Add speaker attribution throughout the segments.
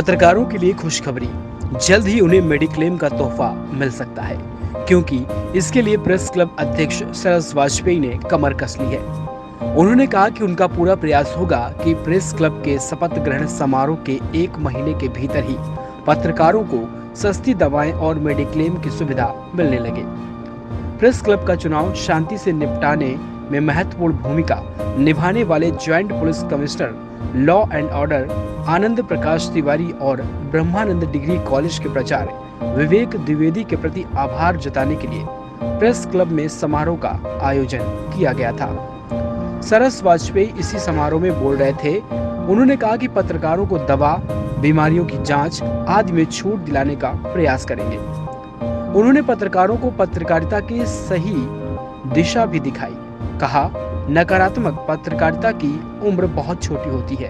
Speaker 1: पत्रकारों के लिए खुशखबरी, जल्द ही उन्हें मेडिक्लेम का तोहफा मिल सकता है, क्योंकि इसके लिए प्रेस क्लब अध्यक्ष शरद वाजपेयी ने कमर कस ली है। उन्होंने कहा कि उनका पूरा प्रयास होगा कि प्रेस क्लब के शपथ ग्रहण समारोह के 1 महीने के भीतर ही पत्रकारों को सस्ती दवाएं और मेडिक्लेम की सुविधा मिलने लगे। प्रेस क्लब का चुनाव शांति से निपटाने में महत्वपूर्ण भूमिका निभाने वाले joint police commissioner law and order Anand Prakash Tiwari और ब्रह्मानंद डिग्री कॉलेज के प्राचार्य विवेक द्विवेदी के प्रति आभार जताने के लिए प्रेस क्लब में समारोह का आयोजन किया गया था। शरद वाजपेयी इसी समारोह में बोल रहे थे। उन्होंने कहा कि पत्रकारों को दवा, बीमारियों की जांच आदि में छूट दिलाने का प्रयास करेंगे। उन्होंने पत्रकारों को पत्रकारिता की सही दिशा भी दिखाई। कहा, नकारात्मक पत्रकारिता की उम्र बहुत छोटी होती है,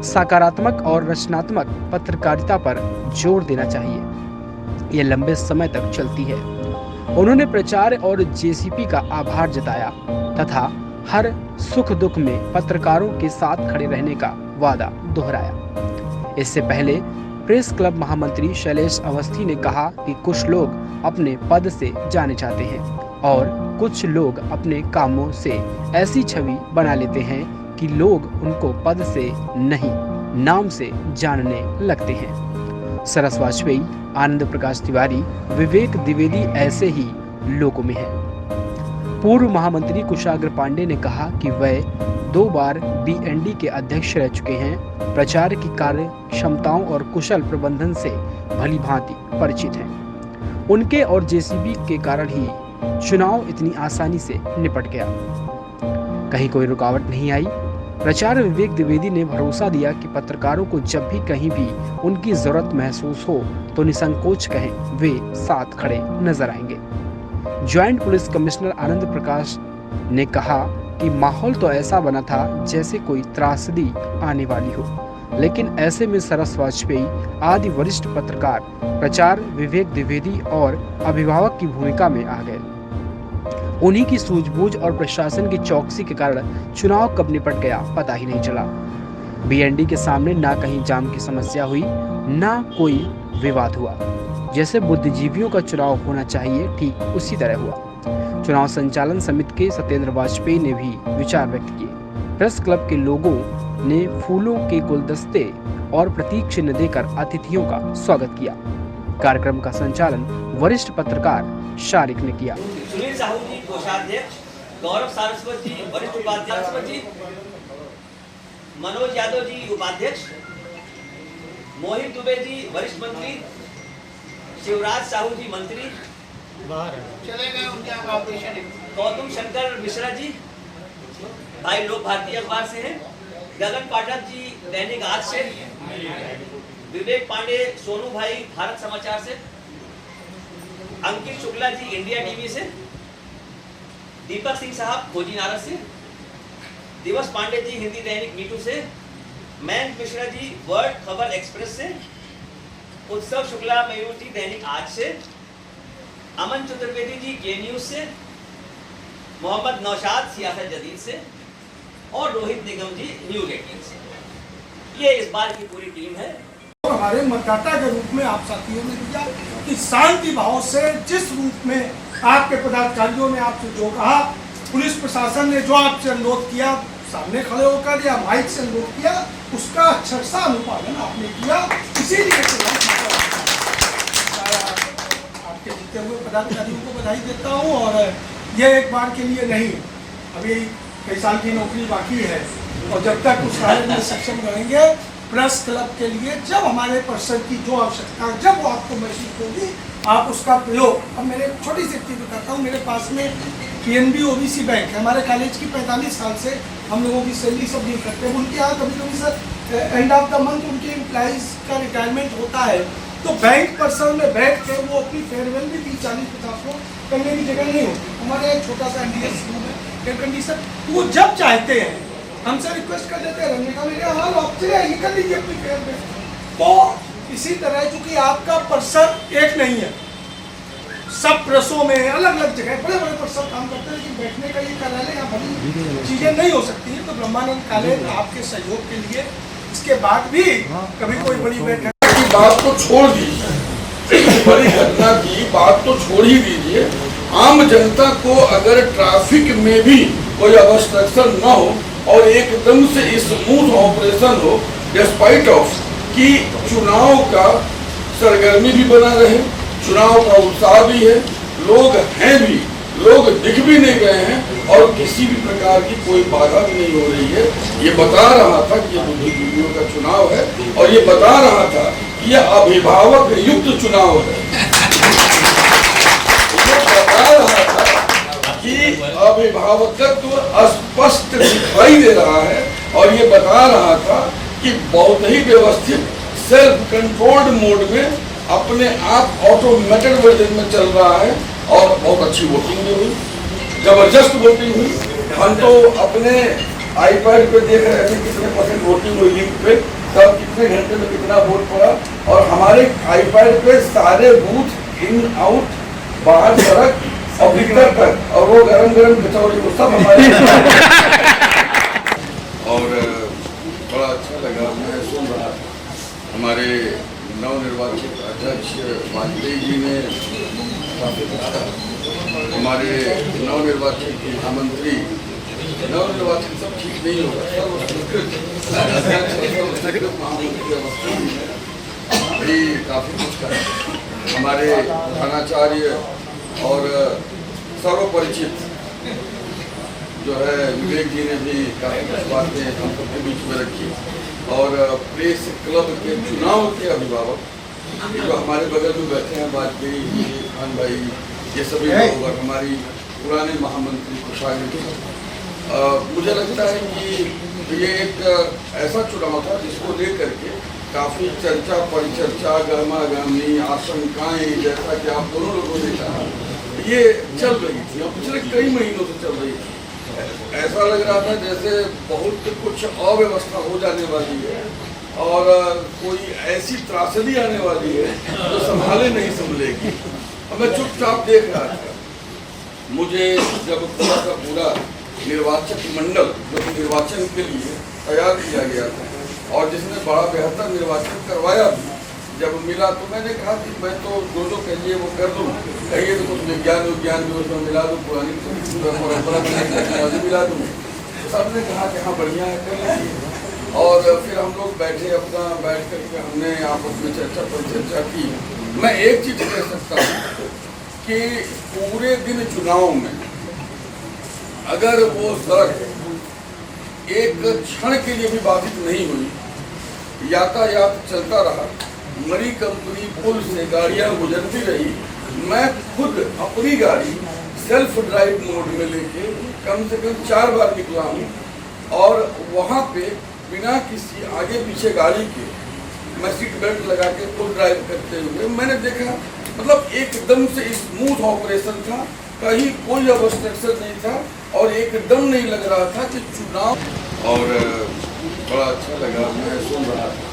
Speaker 1: सकारात्मक और रचनात्मक पत्रकारिता पर जोर देना चाहिए, ये लंबे समय तक चलती है। उन्होंने प्राचार्य और जेसीपी का आभार जताया तथा हर सुख दुख में पत्रकारों के साथ खड़े रहने का वादा दोहराया। इससे पहले प्रेस क्लब महामंत्री शैलेश अवस्थी ने कहा कि कुछ लोग अपने पद से जाने जाते हैं और कुछ लोग अपने कामों से ऐसी छवि बना लेते हैं कि लोग उनको पद से नहीं, नाम से जानने लगते हैं। शरद वाजपेयी, आनंद प्रकाश तिवारी, विवेक द्विवेदी ऐसे ही लोगों में हैं। पूर्व महामंत्री कुशाग्र पांडे ने कहा कि वह 2 बार बीएनडी के अध्यक्ष रह चुके हैं। प्रचार की कार्य क्षमताओं और कुशल प्रबंधन से भली भांति परिचित हैं। उनके और जेसीबी के कारण ही चुनाव इतनी आसानी से निपट गया, कहीं कोई रुकावट नहीं आई। प्राचार्य विवेक द्विवेदी ने भरोसा दिया कि पत्रकारों को जब भी कहीं भी उनकी जरूरत महसूस हो तो निसंकोच कहें, वे साथ खड़े नजर आएंगे। Joint police commissioner Anand Prakash ने कहा कि माहौल तो ऐसा बना था जैसे कोई त्रासदी आने वाली हो, लेकिन ऐसे में शरद वाजपेयी आदि वरिष्ठ पत्रकार प्राचार्य विवेक द्विवेदी और अभिभावक की भूमिका में आ गए। उन्हीं की सूझबूझ और प्रशासन की चौकसी के कारण चुनाव कब निपट गया पता ही नहीं चला। बीएनडी के सामने ना कहीं जाम की समस्या हुई, ना कोई विवाद हुआ। जैसे बुद्धिजीवियों का चुनाव होना चाहिए, ठीक उसी तरह हुआ। चुनाव संचालन समिति के सत्येंद्र वाजपेयी ने भी विचार व्यक्त किए। प्रेस क्लब के लोगों ने फूलों के गुलदस्ते और प्रतीक चिन्ह देकर अतिथियों का स्वागत किया। कार्यक्रम का संचालन वरिष्ठ पत्रकार शारिक ने किया।
Speaker 2: सुनील साहू जी कोषाध्यक्ष, गौरव सारस्वत जी वरिष्ठ उपाध्यक्ष, मनोज यादव जी उपाध्यक्ष, मोहित दुबे जी वरिष्ठ मंत्री, शिवराज साहू जी मंत्री, चले गए उनके ऑपरेशन, गौतम शंकर मिश्रा जी भाई लोक भारतीय अखबार से हैं, गगन पाठक जी दैनिक आज से, विवेक पांडे सोनू भाई भारत समाचार से, अंकित शुक्ला जी इंडिया टीवी से, दीपक सिंह साहब खोजी नारद से, दिवस पांडे जी हिंदी दैनिक मीटू से, मयंक मिश्रा जी वर्ल्ड खबर एक्सप्रेस से, उत्सव शुक्ला मयूर जी दैनिक आज से, अमन चतुर्वेदी जी के न्यूज से, मोहम्मद नौशाद सियासत जदीद से और रोहित निगम जी न्यूज 18 से। ये इस बार की पूरी टीम है।
Speaker 3: और हमारे मतदाता के रूप में आप साथियों ने दिया कि शांति भाव से जिस रूप में आपके पदाधिकारियों ने आपसे जो कहा, पुलिस प्रशासन ने जो आपसे अनुरोध किया, सामने खड़े होकर या माइक से अनुरोध किया, उसका अक्षरशः अनुपालन आपने किया। इसीलिए आपके जीते हुए पदाधिकारियों को बधाई देता हूँ। और ये एक बार के लिए नहीं, अभी कई साल की नौकरी बाकी है और जब तक उस कार्य में सक्षम रहेंगे, प्रेस क्लब के लिए जब हमारे पर्सन की जो आवश्यकता है, जब वो आपको महसूस होगी, आप उसका प्रयोग। अब मेरे छोटी सी चीज बताता हूँ। मेरे पास में पीएनबी ओबीसी बैंक है। हमारे कॉलेज की 45 साल से हम लोगों की सैलरी सब डील करते हैं। उनके यहाँ कभी कभी sir end of the month उनके एम्प्लॉइज का रिटायरमेंट होता है, तो बैंक पर्सन में बैठ के वो अपनी फेयरवेल भी 30-40-50 लोग करने की जगह नहीं होती। हमारे यहाँ छोटा सा एनडीएस रूम है, एयर कंडीशन, वो जब चाहते हैं हमसे रिक्वेस्ट कर देते हैं, रंगे का मेरे हाल ऑप्शन है, ये कर लीजिए अपनी फेयरवेल। तो इसी तरह चूंकि आपका पर्सन एक नहीं है, सब प्रेसों में अलग अलग जगह बड़े बड़े पर्सन काम करते हैं, लेकिन बैठने का ये कार्यालय यहाँ बड़ी चीजें नहीं हो सकती हैं। तो ब्रह्मानंद कॉलेज आपके सहयोग के लिए उसके बाद भी कभी कोई बड़ी बैठक
Speaker 4: की बात तो छोड़ दीजिए, बड़ी घटना की बात तो छोड़ ही दीजिए। आम जनता को अगर ट्रैफिक में भी कोई ऑब्स्ट्रक्शन न हो और एकदम से स्मूथ ऑपरेशन हो, डिस्पाइट ऑफ कि चुनाव का सरगर्मी भी बना रहे, चुनाव का उत्साह भी है, लोग हैं भी, लोग दिख भी नहीं गए हैं और किसी भी प्रकार की कोई बाधा भी नहीं हो रही है। ये बता रहा था कि ये बुद्धिजीवियों का चुनाव है और ये बता रहा था कि ये अभिभावक युक्त चुनाव है। ये बता रहा था कि अभिभावकत्व स्पष्ट दिखाई दे रहा है और ये बता रहा था कि बहुत ही व्यवस्थित सेल्फ कंट्रोल्ड मोड में अपने आप ऑटोमेटेड वर्जन में चल रहा है और बहुत अच्छी वोटिंग भी हुई, जबरदस्त वोटिंग हुई। हम तो अपने आईपैड पे देख रहे थे कितने परसेंट वोटिंग हुई लिंक पे, तब कितने घंटे में कितना वोट पड़ा और हमारे आईपैड पे सारे बूथ इन आउट, बाहर सड़क और भीतर तक और वो गरम गरम कचौड़ी वो सब हमारे और बड़ा अच्छा लगा। मैं सुन रहा था हमारे नवनिर्वाचित अध्यक्ष वाजपेयी जी ने काफी अच्छा, हमारे नवनिर्वाचित महामंत्री, नवनिर्वाचित सब ठीक नहीं होगा, महामंत्री अवस्था भी काफी कुछ कहा। हमारे प्रधानाचार्य और सर्वपरिचित जो है विवेक जी ने भी काफी कुछ बातें हम सबके बीच में रखी और प्रेस क्लब के चुनाव के अभिभावक जो हमारे बगल में बैठे हैं, वाजपेयी जी, खान भाई, ये सभी लोग और हमारी पुराने महामंत्री कुशाग्र, मुझे लगता है कि ये एक ऐसा चुनाव था जिसको लेकर के काफी चर्चा परिचर्चा, गर्मा गर्मी, आशंकाएं, जैसा कि आप दोनों लोगों ने कहा, ये चल रही थी और पिछले कई महीनों से चल रही थी। ऐसा लग रहा था जैसे बहुत कुछ अव्यवस्था हो जाने वाली है और कोई ऐसी त्रासदी आने वाली है जो संभाले नहीं संभलेगी। और मैं चुपचाप देख रहा था। मुझे जब पूरा का पूरा निर्वाचक मंडल जो निर्वाचन के लिए तैयार किया गया था और जिसने बड़ा बेहतर निर्वाचन करवाया भी, जब मिला तो मैंने कहा कि मैं तो जो कहिए वो कर दूँ, कहिए तो कुछ विज्ञान भी उसमें मिला दूँ, पुरानी परंपरा मिला दूँ। सबने कहा कि हाँ बढ़िया है, कर लीजिए। और फिर हम लोग बैठे, अपना बैठ करके हमने आपस में चर्चा परिचर्चा की। मैं एक चीज कह सकता हूँ कि पूरे दिन चुनाव में अगर वो सड़क एक क्षण के लिए भी बाधित नहीं हुई, यातायात चलता रहा, मरी कंपनी पुल से गाड़ियां गुजरती रही, मैं खुद अपनी गाड़ी सेल्फ ड्राइव मोड में लेके कम से कम 4 बार निकला हूँ और वहाँ पे बिना किसी आगे पीछे गाड़ी के मैं सीट बेल्ट लगा के फुल ड्राइव करते हुए मैंने देखा, मतलब एकदम से स्मूथ ऑपरेशन था, कहीं कोई ऑब्स्ट्रक्शन नहीं था और एकदम नहीं लग रहा था कि चुनाव। और बड़ा अच्छा लगा। मैं सुन रहा था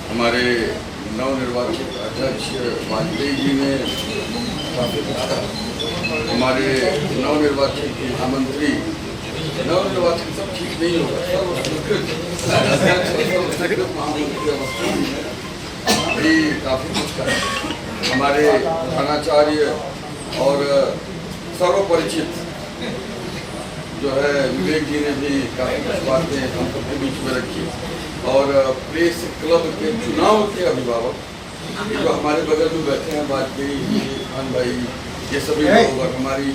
Speaker 4: हमारे नवनिर्वाचित अध्यक्ष वाजपेयी जी ने काफी अच्छा, हमारे नवनिर्वाचित महामंत्री, नवनिर्वाचित सब ठीक नहीं होगा, महामंत्री अवस्था भी काफी कुछ कहा। हमारे प्रधानाचार्य और सर्वपरिचित जो है विवेक जी ने भी काफी कुछ बातें हम सबके बीच में रखी और प्रेस क्लब के चुनाव के अभिभावक जो हमारे बगल में बैठे हैं, वाजपेयी जी, खान भाई, ये सभी लोग और हमारी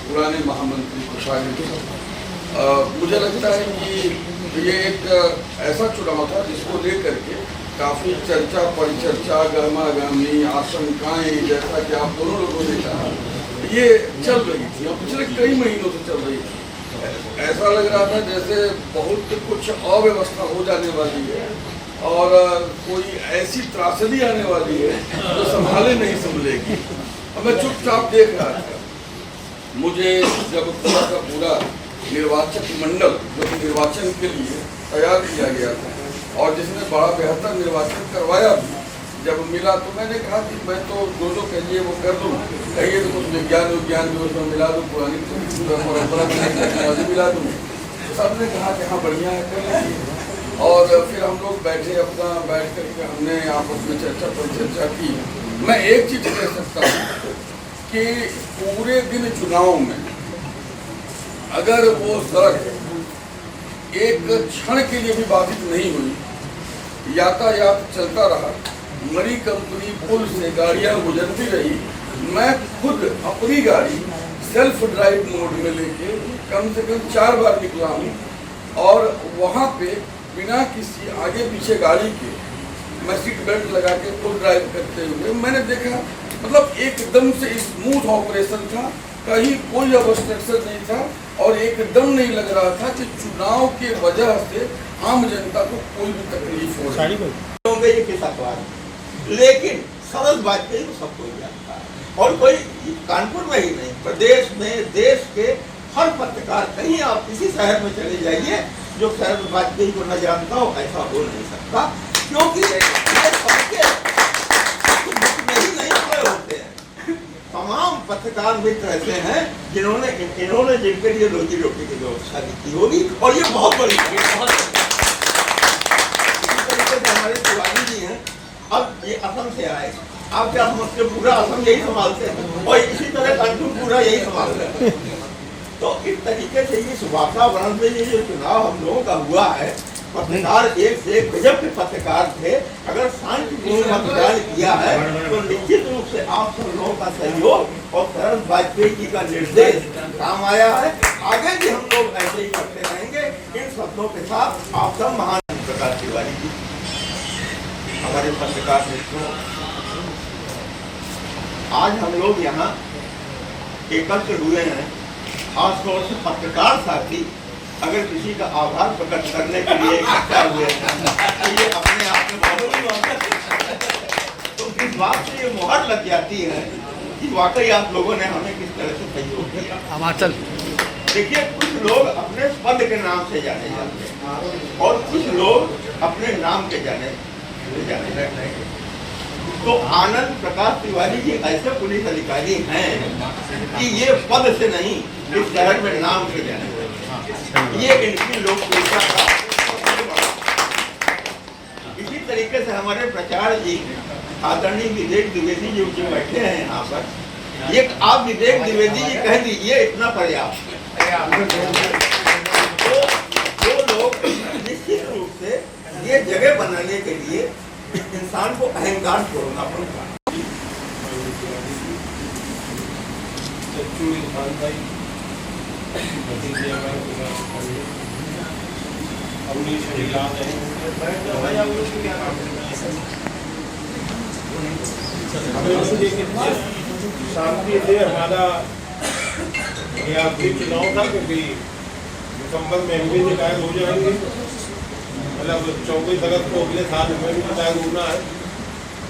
Speaker 4: पुराने महामंत्री कुशाग्र, मुझे लगता है कि ये एक ऐसा चुनाव था जिसको लेकर के काफी चर्चा परिचर्चा, गर्मा गर्मी, आशंकाएं, जैसा कि आप दोनों लोगों ने कहा, ये चल रही थी और पिछले कई महीनों से चल रही थी। ऐसा लग रहा था जैसे बहुत कुछ अव्यवस्था हो जाने वाली है और कोई ऐसी त्रासदी आने वाली है जो संभाले नहीं संभलेगी। और मैं चुपचाप देख रहा था। मुझे जब पूरा का पूरा निर्वाचक मंडल जो निर्वाचन के लिए तैयार किया गया था और जिसने बड़ा बेहतर निर्वाचन करवाया भी, जब मिला तो मैंने कहा कि मैं तो जो कहिए वो कर दूँ, कहिए तो कुछ विज्ञान भी उसमें मिला दूँ, पुरानी परंपरा मिला दूँ। सबने कहा कि हाँ बढ़िया है, कर लीजिए। और फिर हम लोग बैठ करके हमने आपस में चर्चा परिचर्चा की। मैं एक चीज कह सकता हूँ कि पूरे दिन चुनाव में अगर वो सड़क एक क्षण के लिए भी बाधित नहीं हुई, यातायात चलता रहा, मरी कंपनी पुल से गाड़ियां गुजरती रही, मैं खुद अपनी गाड़ी सेल्फ ड्राइव मोड में लेके कम से कम 4 बार निकला हूँ और वहाँ पे बिना किसी आगे पीछे गाड़ी के मैं सीट बेल्ट लगा के फुल ड्राइव करते हुए मैंने देखा, मतलब एकदम से स्मूथ ऑपरेशन था, कहीं कोई ऑब्स्ट्रक्शन नहीं था और एकदम नहीं लग रहा था कि चुनाव के वजह से आम जनता को कोई भी तकलीफ हो रही है।
Speaker 5: लेकिन सरल वाजपेयी को सब कोई जानता है और कोई कानपुर में ही नहीं, प्रदेश में देश के हर पत्रकार, कहीं आप किसी शहर में चले जाइए जो सरल वाजपेयी को न जानता हो, ऐसा हो नहीं सकता, क्योंकि ये सबके नहीं खड़े होते हैं। तमाम पत्रकार मित्र ऐसे हैं इन्होंने जिनके लिए रोजी रोटी की व्यवस्था की होगी और ये बहुत बड़ी हमारे शिवाजी जी हैं। अब ये असम से आए, आप क्या समझते, पूरा असम यही संभालते हैं और इसी तरह कानपुर पूरा यही संभाल रहे हैं। तो इस तरीके से ये वातावरण में ये जो चुनाव हम लोगों का हुआ है, पत्रकार एक से एक गजब के पत्रकार थे। अगर शांतिपूर्ण मतदान किया है तो निश्चित रूप से आप सब लोगों का सहयोग और सरल वाजपेयी जी का निर्देश काम आया है। आगे भी हम लोग ऐसे ही करते रहेंगे। इन शब्दों के साथ आप सब महान प्रकाश तिवारी जी, हमारे पत्रकार मित्रों, आज हम लोग यहाँ एकत्र हुए हैं खासतौर से पत्रकार साथी अगर किसी का आभार प्रकट करने के लिए इकट्ठा हुए हैं तो ये अपने आप में बहुत बड़ी बात है। तो इस बात से ये मुहर लग जाती है कि वाकई आप लोगों ने हमें किस तरह से सहयोग किया।
Speaker 1: हिमाचल
Speaker 5: देखिए, कुछ लोग अपने पद के नाम से जाने जाते हैं और कुछ लोग अपने नाम के जाने जाते हैं। तो आनंद प्रकाश तिवारी जी ऐसे पुलिस अधिकारी हैं कि ये पद से नहीं, इस शहर में नाम से जाने जाते हैं। ये इनकी लोकप्रियता का। इसी तरीके से हमारे प्रचार जी आदरणीय विवेक द्विवेदी जी जो बैठे हैं यहाँ पर, ये आप विवेक द्विवेदी जी कह दीजिए इतना पर्याप्त। तो जो लोग निश्चित रूप से ये जगह बनाने के लिए इंसान को अहंकार छोड़ना पड़ता है।
Speaker 6: शांति से हमारा ये आखिरी चुनाव था, क्योंकि दिसंबर में हम भी रिटायर हो जाएंगे, मतलब 24 अगस्त को अगले साल में भी रिटायर होना है।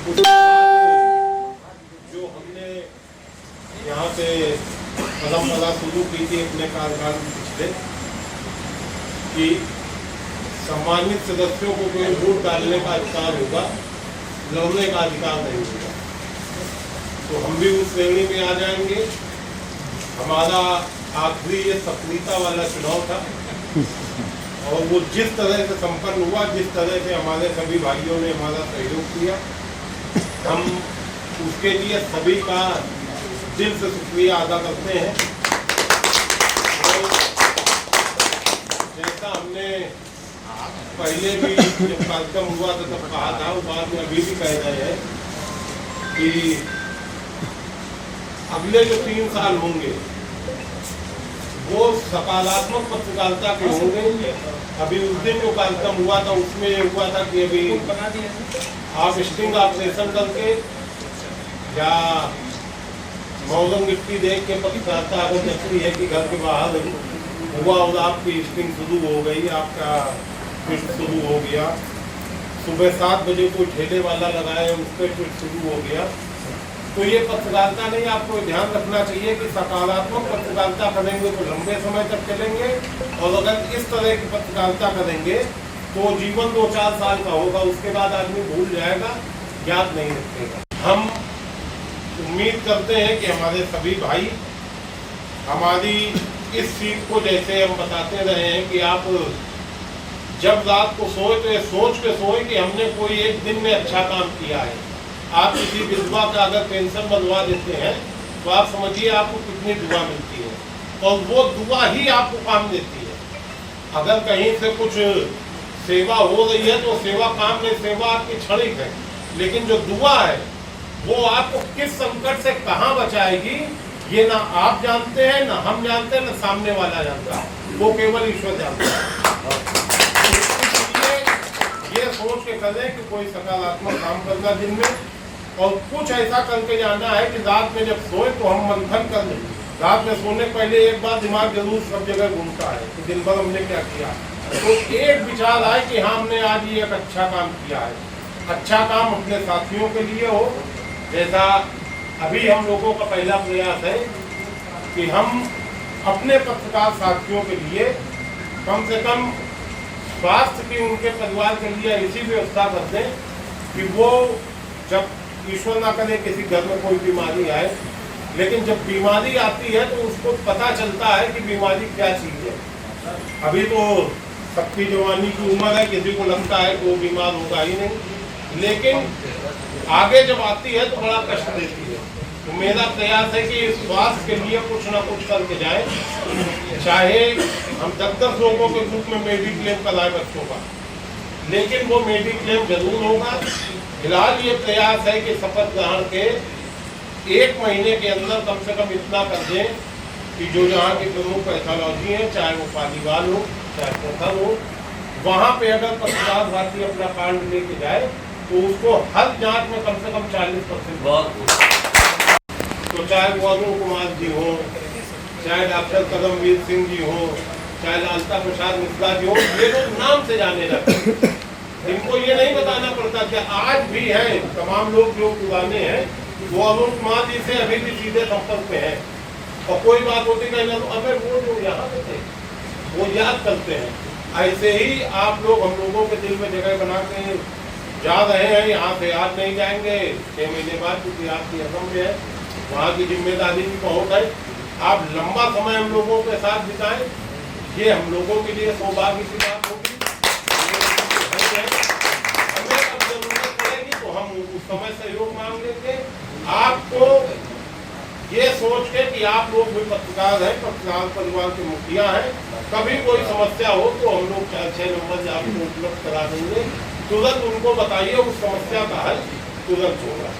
Speaker 6: उसके बाद जो हमने यहाँ से परंपरा शुरू की थी अपने कार्यकाल पिछले, कि सम्मानित सदस्यों को कोई वोट डालने का अधिकार होगा, लड़ने का अधिकार नहीं होगा, तो हम भी उस श्रेणी में आ जाएंगे। हमारा आखिरी ये सफलता वाला चुनाव था और वो जिस तरह से संपन्न हुआ, जिस तरह से हमारे सभी भाइयों ने हमारा सहयोग किया, हम उसके लिए सभी का दिल से शुक्रिया अदा करते हैं। और जैसा हमने पहले भी जब कार्यक्रम हुआ था तब कहा था, उस बात में अभी भी कह रहे हैं कि अगले जो 3 साल होंगे वो सकारात्मक पत्रकारिता के होंगे। अभी उस दिन जो कार्यक्रम हुआ था उसमें ये हुआ था कि अभी आप स्टिंग ऑपरेशन करके या मौसम मिट्टी देख के पत्रकारिता अगर जैसी है कि घर के बाहर हुआ और आपकी स्टिंग शुरू हो गई, आपका ट्वीट शुरू हो गया, सुबह 7 बजे कोई ठेले वाला लगाए उस पर ट्वीट शुरू हो गया, तो ये पत्रकारिता नहीं। आपको ध्यान रखना चाहिए कि सकारात्मक पत्रकारिता करेंगे तो लंबे समय तक चलेंगे, और अगर इस तरह की पत्रकारिता करेंगे तो जीवन 2-4 साल का होगा, उसके बाद आदमी भूल जाएगा, याद नहीं रखेगा। हम उम्मीद करते हैं कि हमारे सभी भाई हमारी इस सीट को, जैसे हम बताते रहे हैं कि आप जब रात को सोए तो ये सोच के सोए कि हमने कोई एक दिन में अच्छा काम किया है। आप किसी विधवा का अगर पेंशन बनवा देते हैं तो आप समझिए आपको कितनी दुआ मिलती है, और वो दुआ ही आपको काम देती है। अगर कहीं से कुछ सेवा हो रही है तो सेवा काम में, सेवा आपकी क्षणिक है, लेकिन जो दुआ है वो आपको किस संकट से कहाँ बचाएगी ये ना आप जानते हैं, ना हम जानते हैं, ना सामने वाला जानता है, वो केवल ईश्वर जानता है। इसलिए ये सोच के करें कि कोई सकारात्मक काम करना दिन में, और कुछ ऐसा करके जाना है कि रात में जब सोए तो हम मंथन कर लें। रात में सोने पहले एक बार दिमाग जरूर सब जगह घूमता है कि दिन भर हमने क्या किया, तो एक विचार आए कि हाँ हमने आज ये एक अच्छा काम किया है। अच्छा काम अपने साथियों के लिए हो, जैसा अभी हम लोगों का पहला प्रयास है कि हम अपने पत्रकार साथियों के लिए कम से कम स्वास्थ्य की, उनके परिवार के लिए ऐसी व्यवस्था कर दें कि वो जब ईश्वर ना करे किसी घर में कोई बीमारी आए, लेकिन जब बीमारी आती है तो उसको पता चलता है कि बीमारी क्या चीज़ है। अभी तो सबकी जवानी की उम्र है, किसी को लगता है कि वो बीमार होगा ही नहीं, लेकिन आगे जब आती है तो बड़ा कष्ट देती है। तो मेरा प्रयास है कि स्वास्थ्य के लिए कुछ ना कुछ करके जाए, चाहे हम 10-10 लोगों के ग्रुप में मेडिक्लेम कराएं बच्चों का, लेकिन वो मेडिक्लेम जरूर होगा। फिलहाल ये प्रयास है कि शपथ ग्रहण के 1 महीने के अंदर कम से कम इतना कर दें कि जो जहाँ की प्रमुख पैथोलॉजी है, चाहे वो पालीवाल हो चाहे प्रथम हो, वहाँ पे अगर पत्रकार भारती अपना कार्ड लेके जाए तो उसको हर जांच में कम से कम 40%। तो चाहे वो अरुण कुमार जी हो, चाहे डॉक्टर कदमवीर सिंह जी हो, चाहे लालता प्रसाद मिश्रा जी हो, ये लोग नाम से जाने जाते हैं। इनको ये नहीं बताना पड़ता कि आज भी है तमाम लोग जो पुराने हैं वो अरुण कुमार जी से अभी भी सीधे संपर्क में है, और कोई बात होती नहीं तो अबे वो जो यहाँ पे थे वो याद करते हैं। ऐसे ही आप लोग हम लोगों के दिल में जगह बना के जा रहे हैं, यहाँ से याद नहीं जाएंगे 6 महीने बाद, क्योंकि आपकी असम में है, वहाँ की जिम्मेदारी भी बहुत है। आप लंबा समय हम लोगों के साथ बिताएं, ये हम लोगों के लिए सौभाग्य की बात होगी। हमें अब जरूरत पड़ेगी तो हम उस समय सहयोग मांग लेंगे। आपको ये सोच के कि आप लोग भी पत्रकार हैं, पत्रकार परिवार के मुखिया हैं, कभी कोई समस्या हो तो हम लोग 4-6 नंबर आपको उपलब्ध करा देंगे। तुरंत उनको बताइए, उस समस्या का हल तुरंत होगा।